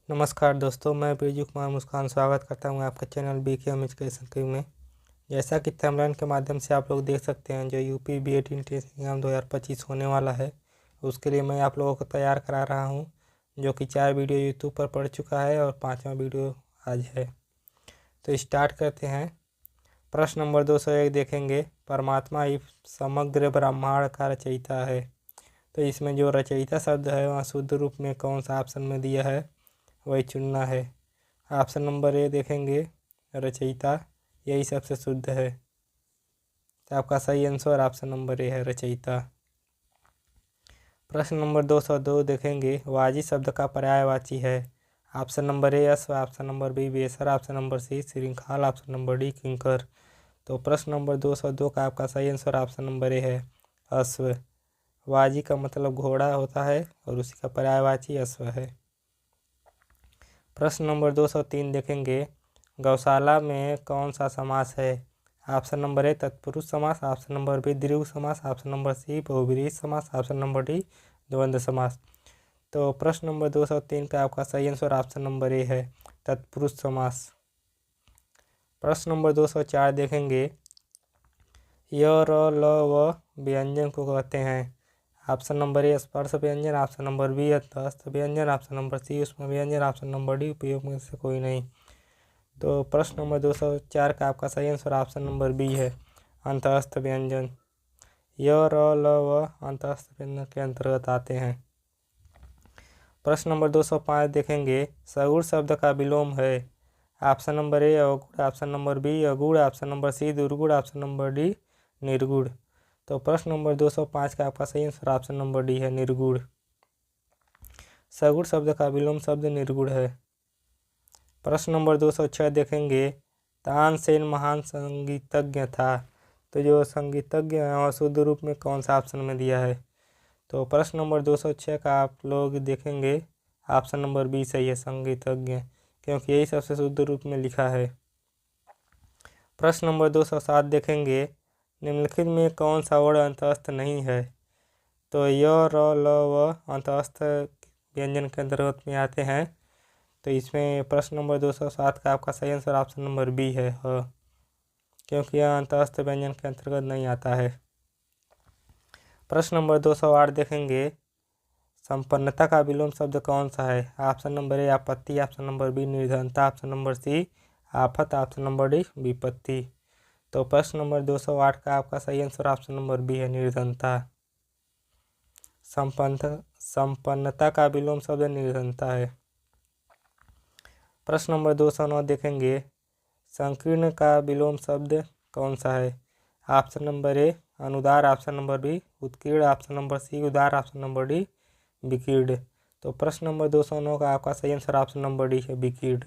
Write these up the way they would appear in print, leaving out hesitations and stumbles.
नमस्कार दोस्तों, मैं बीजू कुमार मुस्कान स्वागत करता हूं आपके channel BK home education click में। जैसा कि थंबनेल के माध्यम से आप लोग देख सकते हैं, जो यूपी बीएड एंट्रेंस एग्जाम 2025 होने वाला है, उसके लिए मैं आप लोगों को तैयार करा रहा हूं, जो कि 4 वीडियो यूट्यूब पर पड़ चुका है और 5वां वीडियो आज है। तो स्टार्ट करते हैं। प्रश्न नंबर 201 देखेंगे, परमात्मा इस समग्र ब्रह्मांड का रचयिता है। तो इसमें जो रचयिता शब्द है वहाँ शुद्ध रूप में कौन सा ऑप्शन में दिया है वही चुनना है। ऑप्शन नंबर ए देखेंगे, रचयिता, यही सबसे शुद्ध है। तो आपका सही आंसर ऑप्शन नंबर ए है, रचयिता। प्रश्न नंबर 202 देखेंगे, वाजी शब्द का पर्यायवाची है। ऑप्शन नंबर ए अश्व, ऑप्शन नंबर बी बेसर, ऑप्शन नंबर सी श्रृंखला, ऑप्शन नंबर डी किंकर। तो प्रश्न नंबर 202 का आपका सही आंसर ऑप्शन नंबर ए है, अश्व। वाजी का मतलब घोड़ा होता है और उसी का पर्यायवाची अश्व है। प्रश्न नंबर 203 देखेंगे, गौशाला में कौन सा समास है। ऑप्शन नंबर ए तत्पुरुष समास, ऑप्शन नंबर बी द्विगु समास, ऑप्शन नंबर सी बहुब्रीहि समास, ऑप्शन नंबर डी द्वंद्व समास। तो प्रश्न नंबर 203 का आपका सही आंसर ऑप्शन नंबर ए है, तत्पुरुष समास। प्रश्न नंबर 204 देखेंगे, य र ल व व्यंजन को कहते हैं। ऑप्शन नंबर ए स्पर्श व्यंजन, ऑप्शन नंबर बी अंतस्थ व्यंजन, ऑप्शन नंबर सी ऊष्म व्यंजन, ऑप्शन नंबर डी उपयोग में से कोई नहीं। तो प्रश्न नंबर 204 का आपका सही आंसर ऑप्शन नंबर बी है, अंतस्थ व्यंजन। य र ल व अंतस्थ व्यंजन के अंतर्गत आते हैं। प्रश्न नंबर 205 देखेंगे, सगुण शब्द का विलोम है। ऑप्शन नंबर ए अवगुण, ऑप्शन नंबर बी अगुण, ऑप्शन नंबर सी दुर्गुण, ऑप्शन नंबर डी निर्गुण। तो प्रश्न नंबर 205 का आपका सही आंसर ऑप्शन नंबर डी है, निर्गुण। सगुण शब्द का विलोम शब्द निर्गुण है। प्रश्न नंबर 206 देखेंगे, तानसेन महान संगीतज्ञ था। तो जो संगीतज्ञ है वह शुद्ध रूप में कौन सा ऑप्शन में दिया है। तो प्रश्न नंबर 206 का आप लोग देखेंगे, ऑप्शन नंबर बी सही है, संगीतज्ञ, क्योंकि यही सबसे शुद्ध रूप में लिखा है। प्रश्न नंबर 207 देखेंगे, निम्नलिखित में कौन सा वर्ण अंतस्थ नहीं है। तो य र ल व अंतस्थ व्यंजन के अंतर्गत में आते हैं। तो इसमें प्रश्न नंबर 207 का आपका सही आंसर ऑप्शन नंबर बी है, क्योंकि यह अंतस्थ व्यंजन के अंतर्गत नहीं आता है। प्रश्न नंबर 208 देखेंगे, संपन्नता का विलोम शब्द कौन सा है। ऑप्शन नंबर ए आपत्ति, ऑप्शन नंबर बी निर्धनता, ऑप्शन नंबर सी आफत, ऑप्शन नंबर डी विपत्ति। तो प्रश्न नंबर 208 का आपका सही आंसर ऑप्शन नंबर बी है, निर्धनता। संपन्नता का विलोम शब्द निर्धनता है। प्रश्न नंबर 209 देखेंगे, संकीर्ण का विलोम शब्द कौन सा है। ऑप्शन नंबर ए अनुदार, ऑप्शन नंबर बी उत्कीर्ण, ऑप्शन नंबर सी उदार, ऑप्शन नंबर डी विकीर्ण। तो प्रश्न नंबर 209 का आपका सही आंसर ऑप्शन नंबर डी है, विकीर्ण।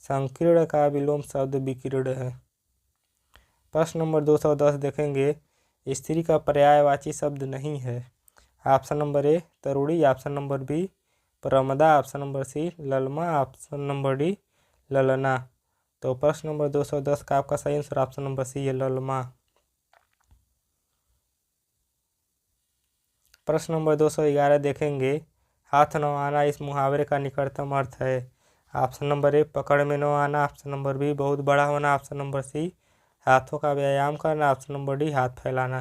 संकीर्ण का विलोम शब्द विकीर्ण है। प्रश्न नंबर 210 देखेंगे, स्त्री का पर्यायवाची शब्द नहीं है। ऑप्शन नंबर ए तरुणी, ऑप्शन नंबर बी प्रमदा, ऑप्शन नंबर सी ललमा, ऑप्शन नंबर डी ललना। तो प्रश्न नंबर 210 का आपका सही आंसर ऑप्शन नंबर सी है, ललमा। प्रश्न नंबर 211 देखेंगे, हाथ न आना इस मुहावरे का निकटतम अर्थ है। ऑप्शन नंबर ए पकड़ में न आना, ऑप्शन नंबर बी बहुत बड़ा होना, ऑप्शन नंबर सी हाथों का व्यायाम करना, ऑप्शन नंबर डी हाथ फैलाना।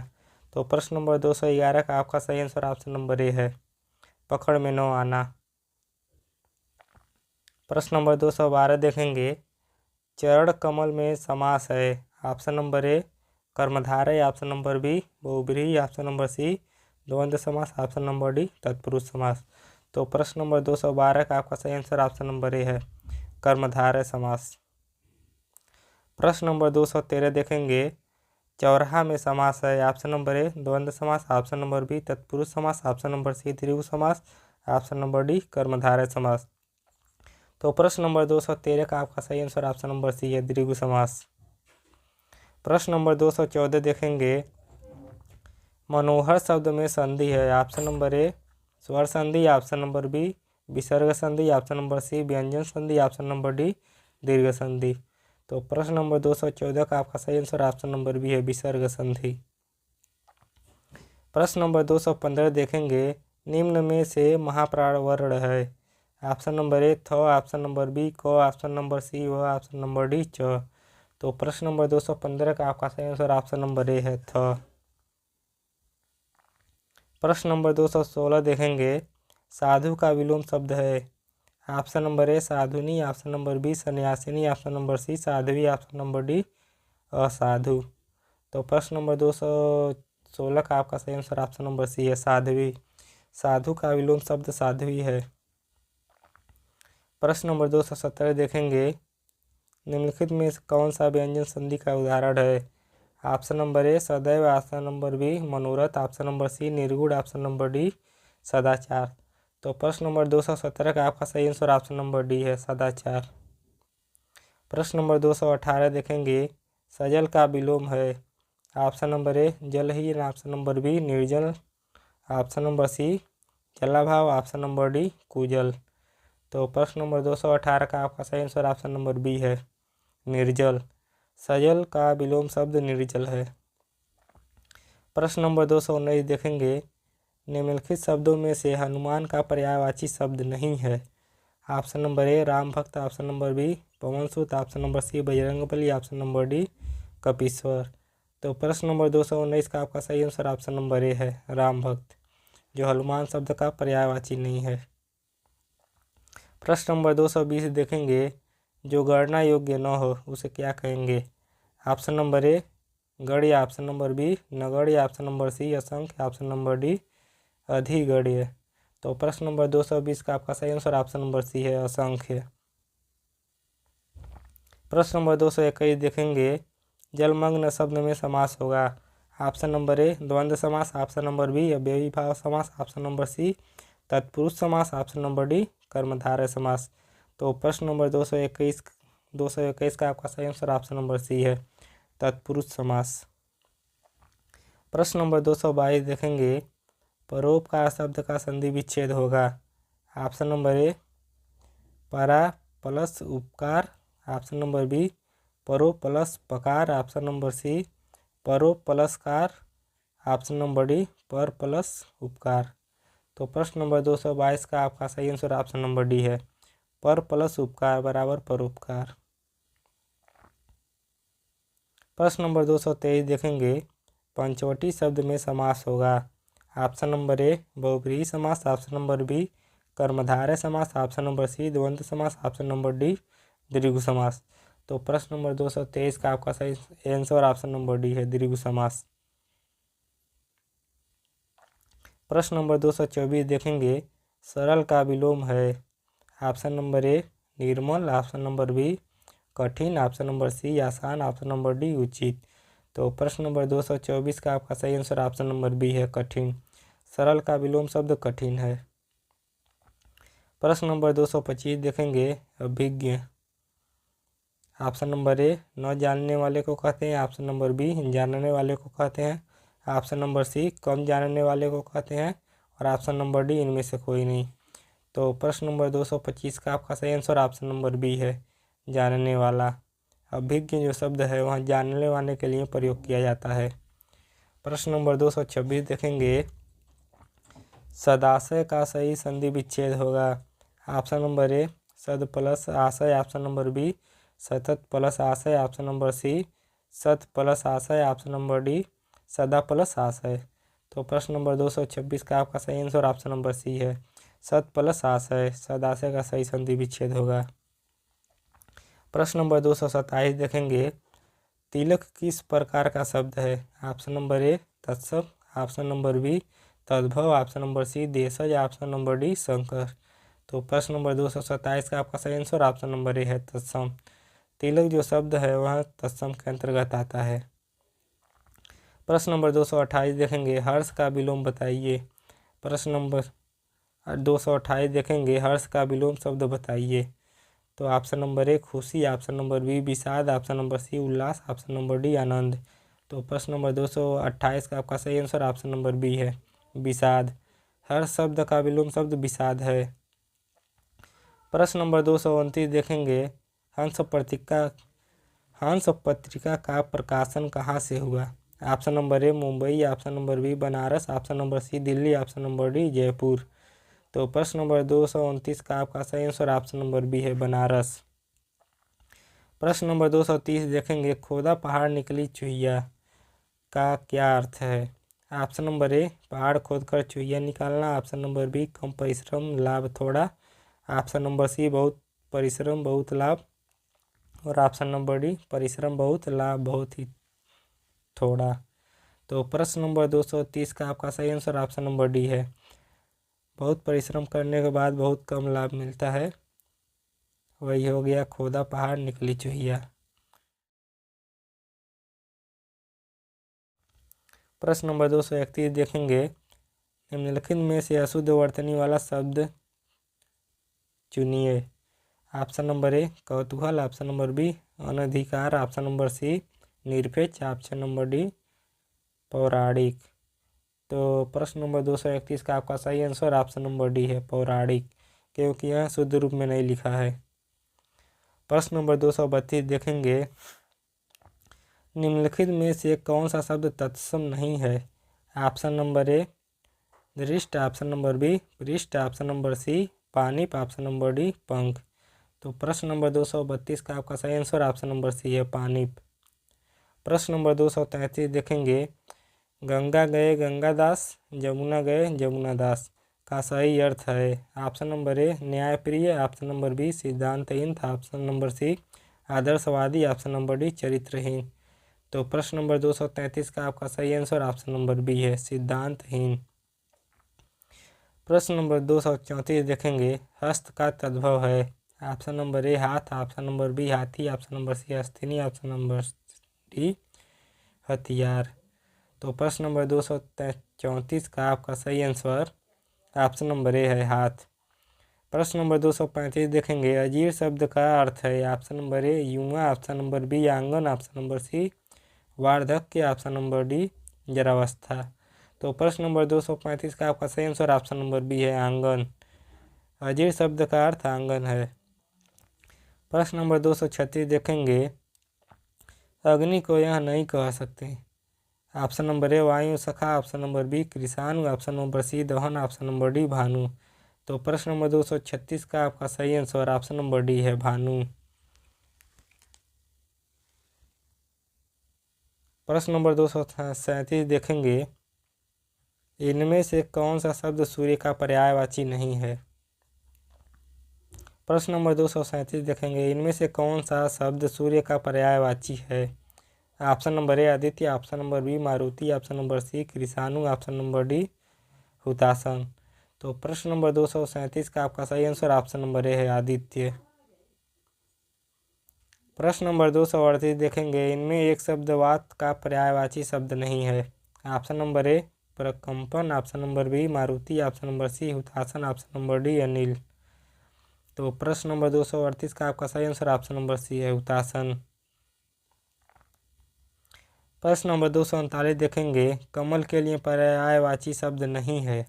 तो प्रश्न नंबर 211 का आपका सही आंसर ऑप्शन नंबर ए है, पकड़ में न आना। प्रश्न नंबर 212 देखेंगे, चरण कमल में समास है। ऑप्शन नंबर ए कर्मधारय, ऑप्शन नंबर बी बहुब्रीहि, ऑप्शन नंबर सी द्वंद्व समास, ऑप्शन नंबर डी तत्पुरुष समास। तो प्रश्न नंबर 212 का आपका सही आंसर ऑप्शन नंबर ए है, कर्मधारय समास। प्रश्न नंबर 213 देखेंगे, चौराहा में समास है। ऑप्शन नंबर ए द्वंद्व समास, ऑप्शन नंबर बी तत्पुरुष समास, ऑप्शन नंबर सी द्विगु समास, ऑप्शन नंबर डी कर्मधारय समास। तो प्रश्न नंबर 213 का आपका सही आंसर ऑप्शन नंबर सी है, द्विगु समास। प्रश्न नंबर 214 देखेंगे, मनोहर शब्द में संधि है। ऑप्शन नंबर ए स्वर संधि, ऑप्शन नंबर बी विसर्ग संधि, ऑप्शन नंबर सी व्यंजन संधि, ऑप्शन नंबर डी दीर्घ संधि। तो प्रश्न नंबर 214 का आपका सही आंसर ऑप्शन नंबर बी है, विसर्ग संधि। प्रश्न नंबर 215 देखेंगे, निम्न में से महाप्राण वर्ण है। ऑप्शन नंबर ए थ, ऑप्शन नंबर बी क, ऑप्शन नंबर सी व, ऑप्शन नंबर डी च। तो प्रश्न नंबर 215 का आपका सही आंसर ऑप्शन नंबर ए है थ। प्रश्न नंबर 216 देखेंगे, साधु का विलोम शब्द है। ऑप्शन नंबर ए साधुनी, ऑप्शन नंबर बी सन्यासिनी, ऑप्शन नंबर सी साध्वी, ऑप्शन नंबर डी असाधु। तो प्रश्न नंबर 216 का आपका सही आंसर ऑप्शन नंबर सी है साध्वी। साधु का विलोम शब्द साध्वी है। प्रश्न नंबर 217 देखेंगे, निम्नलिखित में कौन सा व्यंजन संधि का उदाहरण है। ऑप्शन नंबर ए सदैव, ऑप्शन नंबर बी मनोरथ, ऑप्शन नंबर सी निर्गुण, ऑप्शन नंबर डी सदाचार। तो प्रश्न नंबर 217 का आपका सही आंसर ऑप्शन नंबर डी है सदाचार। प्रश्न नंबर 218 देखेंगे, सजल का विलोम है। ऑप्शन नंबर ए जलहीन, ऑप्शन नंबर बी निर्जल, ऑप्शन नंबर सी जलाभाव, ऑप्शन नंबर डी कुजल। तो प्रश्न नंबर 218 का आपका सही आंसर ऑप्शन नंबर बी है निर्जल। सजल का विलोम शब्द निर्जल है। प्रश्न नंबर 219 देखेंगे, निम्नलिखित शब्दों में से हनुमान का पर्यायवाची शब्द नहीं है। ऑप्शन नंबर ए राम भक्त, option number B Pavan Sut, option number C Bajrangbali, option number D Kapishwar. तो प्रश्न नंबर 219 का आपका सही आंसर ऑप्शन नंबर ए है राम भक्त, जो हनुमान शब्द का पर्यायवाची नहीं है। प्रश्न नंबर 220 देखेंगे, जो गणना योग्य न हो उसे क्या कहेंगे। ऑप्शन नंबर ए गण्य, ऑप्शन नंबर बी नगण्य, ऑप्शन नंबर सी असंख्य, ऑप्शन नंबर डी अधिगण्य। तो प्रश्न नंबर 220 का आपका सही आंसर ऑप्शन नंबर सी है असंख्य। प्रश्न नंबर 221 देखेंगे, जलमग्न शब्द में समास होगा। ऑप्शन नंबर ए द्वंद्व समास, ऑप्शन नंबर बी अव्ययीभाव समास, ऑप्शन नंबर सी तत्पुरुष समास, ऑप्शन नंबर डी कर्मधारय समास। तो प्रश्न नंबर 221 का आपका सही आंसर ऑप्शन नंबर सी है तत्पुरुष समास। प्रश्न नंबर 222 देखेंगे, परोपकार शब्द का संधि विच्छेद होगा। ऑप्शन नंबर ए परा प्लस उपकार, ऑप्शन नंबर बी परो प्लस पकार, ऑप्शन नंबर सी परो plus car, option number D पर प्लस उपकार। तो प्रश्न नंबर 222 का आपका सही आंसर ऑप्शन नंबर डी है पर प्लस उपकार बराबर परोपकार। प्रश्न नंबर 223 देखेंगे, पंचवटी शब्द में समास होगा। ऑप्शन नंबर ए बहुब्रीहि समास, ऑप्शन नंबर बी कर्मधारय समास, ऑप्शन नंबर सी द्वंद्व समास, ऑप्शन नंबर डी दीर्घ समास। तो प्रश्न नंबर 223 का आपका सही आंसर ऑप्शन नंबर डी है दीर्घ समास। प्रश्न नंबर 224 देखेंगे, सरल का विलोम है। ऑप्शन नंबर ए निर्मल, ऑप्शन नंबर बी कठिन, ऑप्शन नंबर सी आसान, ऑप्शन नंबर डी उचित। तो प्रश्न नंबर 224 का आपका सही आंसर ऑप्शन नंबर बी है कठिन। सरल का विलोम शब्द कठिन है। प्रश्न नंबर 225 देखेंगे, अभिज्ञ। ऑप्शन नंबर ए न जानने वाले को कहते हैं, ऑप्शन नंबर बी जानने वाले को कहते हैं, ऑप्शन नंबर सी कम जानने वाले को कहते हैं और ऑप्शन नंबर डी इनमें से कोई नहीं। तो प्रश्न नंबर 225 का आपका सही आंसर ऑप्शन नंबर बी है जानने वाला। अभिज्ञ जो शब्द है वह जानने वाले के लिए प्रयोग किया जाता है। प्रश्न नंबर 226 देखेंगे, सदाशय का सही संधि विच्छेद होगा। ऑप्शन नंबर ए सद प्लस आशय, ऑप्शन नंबर बी सतत प्लस आशय, ऑप्शन नंबर सी सत प्लस आशय, ऑप्शन नंबर डी सदा प्लस आशय। तो प्रश्न नंबर 226 का आपका सही आंसर ऑप्शन नंबर सी है सत प्लस आशय, सदाशय का सही संधि विच्छेद होगा। प्रश्न नंबर 227 देखेंगे, तिलक किस प्रकार का शब्द है। ऑप्शन नंबर ए तत्सम, ऑप्शन नंबर बी तद्भव, ऑप्शन नंबर सी देशज, ऑप्शन नंबर डी शंकर। तो प्रश्न नंबर 227 का आपका सही आंसर ऑप्शन नंबर ए है तत्सम। तिलक जो शब्द है वह तत्सम के अंतर्गत आता है। प्रश्न नंबर 228 देखेंगे, हर्ष का विलोम बताइए। प्रश्न नंबर 228 देखेंगे, हर्ष का विलोम शब्द बताइए। तो ऑप्शन नंबर ए खुशी, ऑप्शन नंबर बी विषाद, ऑप्शन नंबर सी उल्लास, ऑप्शन नंबर डी आनंद। तो प्रश्न नंबर 228 का आपका सही आंसर ऑप्शन नंबर बी है विषाद। हर्ष शब्द का विलोम शब्द विषाद है। प्रश्न नंबर 229 देखेंगे, हंस पत्रिका का प्रकाशन कहाँ से हुआ। Option number A Mumbai, option number B Banaras, option number C Delhi, option number D Jaipur. तो प्रश्न नंबर 229 का आपका सही आंसर ऑप्शन नंबर बी है, बनारस। प्रश्न नंबर 230 देखेंगे, खोदा पहाड़ निकली चुहिया का क्या अर्थ है? ऑप्शन नंबर ए, पहाड़ खोदकर चुहिया निकालना। ऑप्शन नंबर बी, कम परिश्रम लाभ थोड़ा। ऑप्शन नंबर सी, बहुत परिश्रम बहुत लाभ। और ऑप्शन नंबर डी, परिश्रम बहुत लाभ बहुत ही थोड़ा। तो प्रश्न नंबर 230 का आपका सही आंसर ऑप्शन नंबर डी है, बहुत परिश्रम करने के बाद बहुत कम लाभ मिलता है, वही हो गया खोदा पहाड़ निकली चुहिया। प्रश्न नंबर 231 देखेंगे, निम्नलिखित में से अशुद्ध वर्तनी वाला शब्द चुनिए। ऑप्शन नंबर ए, कौतूहल। ऑप्शन नंबर बी, अनधिकार। ऑप्शन नंबर सी, निरपेक्ष। ऑप्शन नंबर डी, पौराणिक। तो प्रश्न नंबर 231 का आपका सही आंसर ऑप्शन नंबर डी है, पौराणिक, क्योंकि यह शुद्ध रूप में नहीं लिखा है। प्रश्न नंबर 232 देखेंगे, निम्नलिखित में से कौन सा शब्द तत्सम नहीं है? ऑप्शन नंबर ए, दृष्ट। ऑप्शन नंबर बी, पृष्ठ। ऑप्शन नंबर सी, पानिप। ऑप्शन नंबर डी, पंख। तो प्रश्न नंबर 232 का आपका सही आंसर ऑप्शन नंबर सी है, पानिप। प्रश्न नंबर 233 देखेंगे, गंगा गए गंगादास, जमुना गए जमुनादास का सही अर्थ है? ऑप्शन नंबर ए, न्यायप्रिय। ऑप्शन नंबर बी, सिद्धांतहीन। ऑप्शन नंबर सी, आदर्शवादी। ऑप्शन नंबर डी, चरित्रहीन। तो प्रश्न नंबर 233 का आपका सही आंसर ऑप्शन नंबर बी है, सिद्धांतहीन। प्रश्न नंबर 234 देखेंगे, हस्त का तद्भव है? ऑप्शन नंबर ए, हाथ। ऑप्शन नंबर बी, हाथी। ऑप्शन नंबर सी, हस्तिनी। ऑप्शन नंबर डी, हथियार। तो प्रश्न नंबर 234 का आपका सही आंसर ऑप्शन नंबर ए है, हाथ। प्रश्न नंबर 235 देखेंगे, अजीर शब्द का अर्थ है? ऑप्शन नंबर ए, युवा। ऑप्शन नंबर बी, आंगन। ऑप्शन नंबर सी, वार्धक्य। ऑप्शन नंबर डी, जरावस्था। तो प्रश्न नंबर 235 का आपका सही आंसर ऑप्शन नंबर बी है, आंगन। अजीर शब्द का अर्थ आंगन है। प्रश्न नंबर 236 देखेंगे, अग्नि को यह नहीं कह सकते। ऑप्शन नंबर ए, वायु सखा। Option number B, कृषाणु। Option number सी, दहन। Option number D, Bhanu. तो प्रश्न नंबर 236 का आपका सही आंसर ऑप्शन नंबर डी है, भानु। प्रश्न नंबर 237 देखेंगे, इनमें से कौन सा शब्द सूर्य का पर्यायवाची नहीं है? प्रश्न नंबर 237 देखेंगे, इनमें से कौन सा शब्द सूर्य का पर्यायवाची है? ऑप्शन नंबर ए, आदित्य। ऑप्शन नंबर बी, मारुति। ऑप्शन नंबर सी, कृषाणु। ऑप्शन नंबर डी, हुतासन। तो प्रश्न नंबर 237 का आपका सही आंसर ऑप्शन नंबर ए है, आदित्य। प्रश्न नंबर 238 देखेंगे, इनमें एक शब्द वात का पर्यायवाची शब्द नहीं है। ऑप्शन नंबर ए, प्रकंपन। ऑप्शन नंबर बी, मारुति। ऑप्शन नंबर सी, हुतासन। ऑप्शन नंबर डी, अनिल। तो प्रश्न नंबर 238 का आपका सही आंसर ऑप्शन नंबर सी है, हुतासन। प्रश्न नंबर 239 देखेंगे, कमल के लिए पर्यायवाची शब्द नहीं है।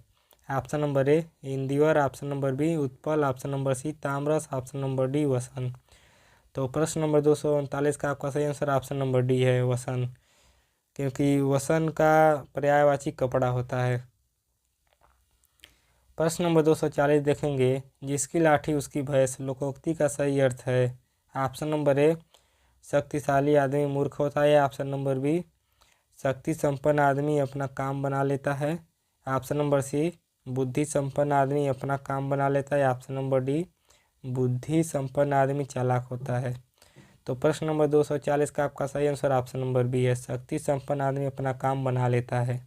ऑप्शन नंबर ए, इंदिवर। ऑप्शन नंबर बी, उत्पल। ऑप्शन नंबर सी, ताम्रस। ऑप्शन नंबर डी, वसंत। तो प्रश्न नंबर 239 का आपका सही आंसर ऑप्शन नंबर डी है, वसंत, क्योंकि वसन का पर्यायवाची कपड़ा होता है। प्रश्न नंबर 240 देखेंगे, जिसकी लाठी उसकी भैंस लोकोक्ति का सही अर्थ है? ऑप्शन नंबर ए, शक्तिशाली आदमी मूर्ख होता है। ऑप्शन नंबर बी, शक्ति संपन्न आदमी अपना काम बना लेता है। ऑप्शन नंबर सी, बुद्धि संपन्न आदमी अपना काम बना लेता है। ऑप्शन नंबर डी, बुद्धि संपन्न आदमी चालाक होता है। तो प्रश्न नंबर 240 का आपका सही आंसर ऑप्शन नंबर बी है, शक्ति संपन्न आदमी अपना काम बना लेता है।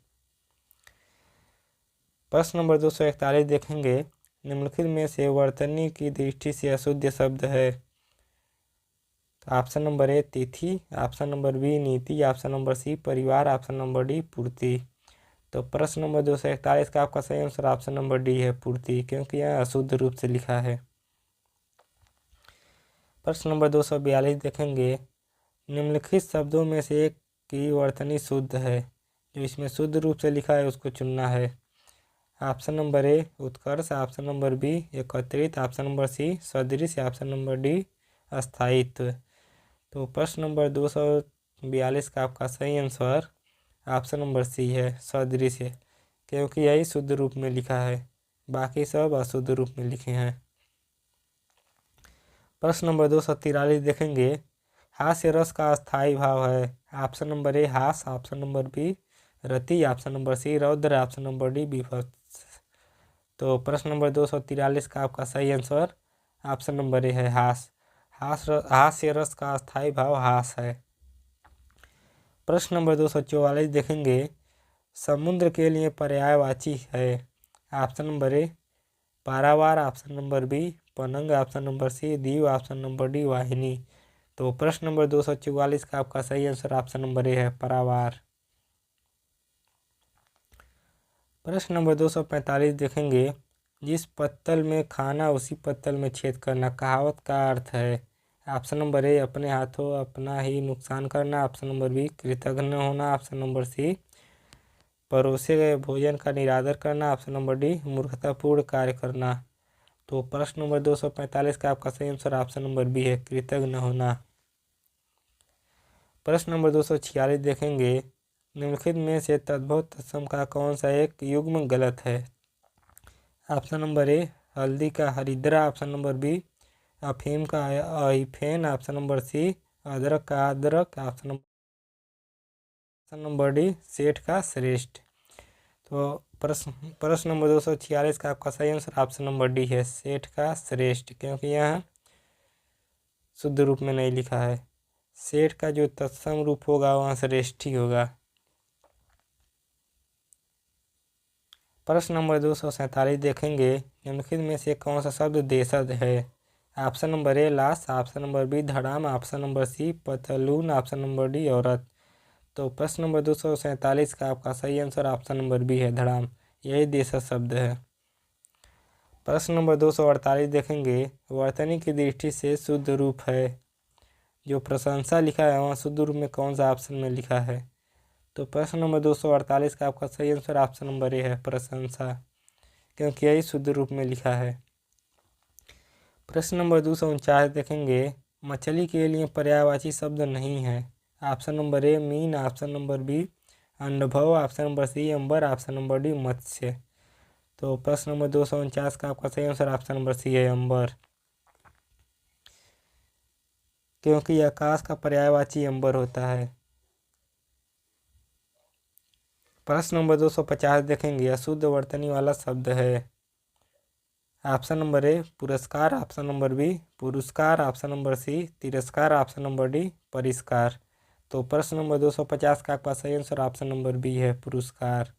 प्रश्न नंबर 241 देखेंगे, निम्नलिखित में से वर्तनी की दृष्टि से अशुद्ध शब्द है? तो ऑप्शन नंबर ए, तिथि। ऑप्शन नंबर बी, नीति। ऑप्शन नंबर सी, परिवार। ऑप्शन नंबर डी, पूर्ति। तो प्रश्न नंबर 241 का आपका सही आंसर ऑप्शन नंबर डी है, पूर्ति, क्योंकि यह अशुद्ध रूप से लिखा है। प्रश्न नंबर 242 देखेंगे, निम्नलिखित शब्दों में से एक की वर्तनी शुद्ध है, जो इसमें शुद्ध रूप से लिखा है उसको चुनना है। ऑप्शन नंबर ए, उत्कर्ष। ऑप्शन नंबर बी, एकत्रित। ऑप्शन नंबर सी, सदृश। ऑप्शन नंबर डी, स्थायित्व। तो प्रश्न नंबर 242 का आपका सही आंसर ऑप्शन नंबर सी है, सदृश, क्योंकि यही शुद्ध रूप में लिखा है। बाकी सब अशुद्ध रूप में लिखे हैं। प्रश्न नंबर 243 देखेंगे, हास्य रस का स्थायी भाव है। ऑप्शन नंबर ए हास, ऑप्शन नंबर बी रति, ऑप्शन नंबर सी रौद्र, ऑप्शन नंबर डी विभत्स। तो प्रश्न नंबर 243 का आपका सही आंसर ऑप्शन नंबर ए है हास। हास्य रस का स्थायी भाव हास है। प्रश्न नंबर 244 देखेंगे, समुद्र के लिए पर्यायवाची है। ऑप्शन नंबर ए पारावार, ऑप्शन नंबर बी पनंग, ऑप्शन नंबर सी दीव, ऑप्शन नंबर डी वाहिनी। तो प्रश्न नंबर 244 का आपका सही आंसर ऑप्शन नंबर ए है पारावार। प्रश्न नंबर 245 देखेंगे, जिस पत्तल में खाना उसी पत्तल में छेद करना कहावत का अर्थ है। ऑप्शन नंबर ए अपने हाथों अपना ही नुकसान करना, ऑप्शन नंबर बी कृतज्ञ न होना, ऑप्शन नंबर सी परोसे गए भोजन का निरादर करना, ऑप्शन नंबर डी मूर्खतापूर्ण कार्य करना। तो प्रश्न नंबर 245 का आपका सही आंसर ऑप्शन नंबर बी है कृतज्ञ न होना। प्रश्न नंबर 246 देखेंगे, निम्नलिखित में से तद्भव तत्सम का कौन सा एक युग्म गलत है। ऑप्शन नंबर ए हल्दी का हरिद्रा, ऑप्शन नंबर बी अफीम का अहिफेन, ऑप्शन नंबर सी अदरक का अदरक, ऑप्शन नंबर डी सेठ का श्रेष्ठ। तो प्रश्न नंबर 246 का आपका सही आंसर ऑप्शन नंबर डी है सेठ का श्रेष्ठ, क्योंकि यहाँ शुद्ध रूप में नहीं लिखा है। सेठ का जो तत्सम रूप होगा वहाँ श्रेष्ठ ही होगा। प्रश्न नंबर 247 देखेंगे, निम्नलिखित में से कौन सा शब्द देशज है। ऑप्शन नंबर ए लाश, ऑप्शन नंबर बी धड़ाम, ऑप्शन नंबर सी पतलून, ऑप्शन नंबर डी औरत। तो प्रश्न नंबर 247 का आपका सही आंसर ऑप्शन नंबर बी है धड़ाम, यही देशज शब्द है। प्रश्न नंबर 248 देखेंगे, वर्तनी की दृष्टि से शुद्ध रूप है। जो प्रशंसा लिखा है वहाँ शुद्ध रूप में कौन सा ऑप्शन में लिखा है। तो प्रश्न नंबर 248 का आपका सही आंसर ऑप्शन नंबर ए है प्रशंसा, क्योंकि यही शुद्ध रूप में लिखा है। प्रश्न नंबर 249 देखेंगे, मछली के लिए पर्यायवाची शब्द नहीं है। ऑप्शन नंबर ए मीन, ऑप्शन नंबर बी अंडभव, ऑप्शन नंबर सी अंबर, ऑप्शन नंबर डी मत्स्य। तो प्रश्न नंबर 249 का आपका सही आंसर ऑप्शन नंबर सी है अंबर, क्योंकि आकाश का पर्यायवाची अंबर होता है। प्रश्न नंबर 250 देखेंगे, अशुद्ध वर्तनी वाला शब्द है। ऑप्शन नंबर ए पुरस्कार, ऑप्शन नंबर बी पुरस्कार, ऑप्शन नंबर सी तिरस्कार, ऑप्शन नंबर डी परिष्कार। तो प्रश्न नंबर 250 का आपका सही आंसर ऑप्शन नंबर बी है पुरस्कार,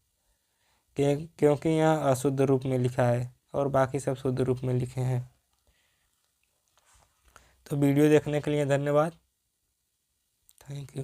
क्योंकि यहाँ अशुद्ध रूप में लिखा है और बाकी सब शुद्ध रूप में लिखे हैं। तो वीडियो देखने के लिए धन्यवाद, थैंक यू।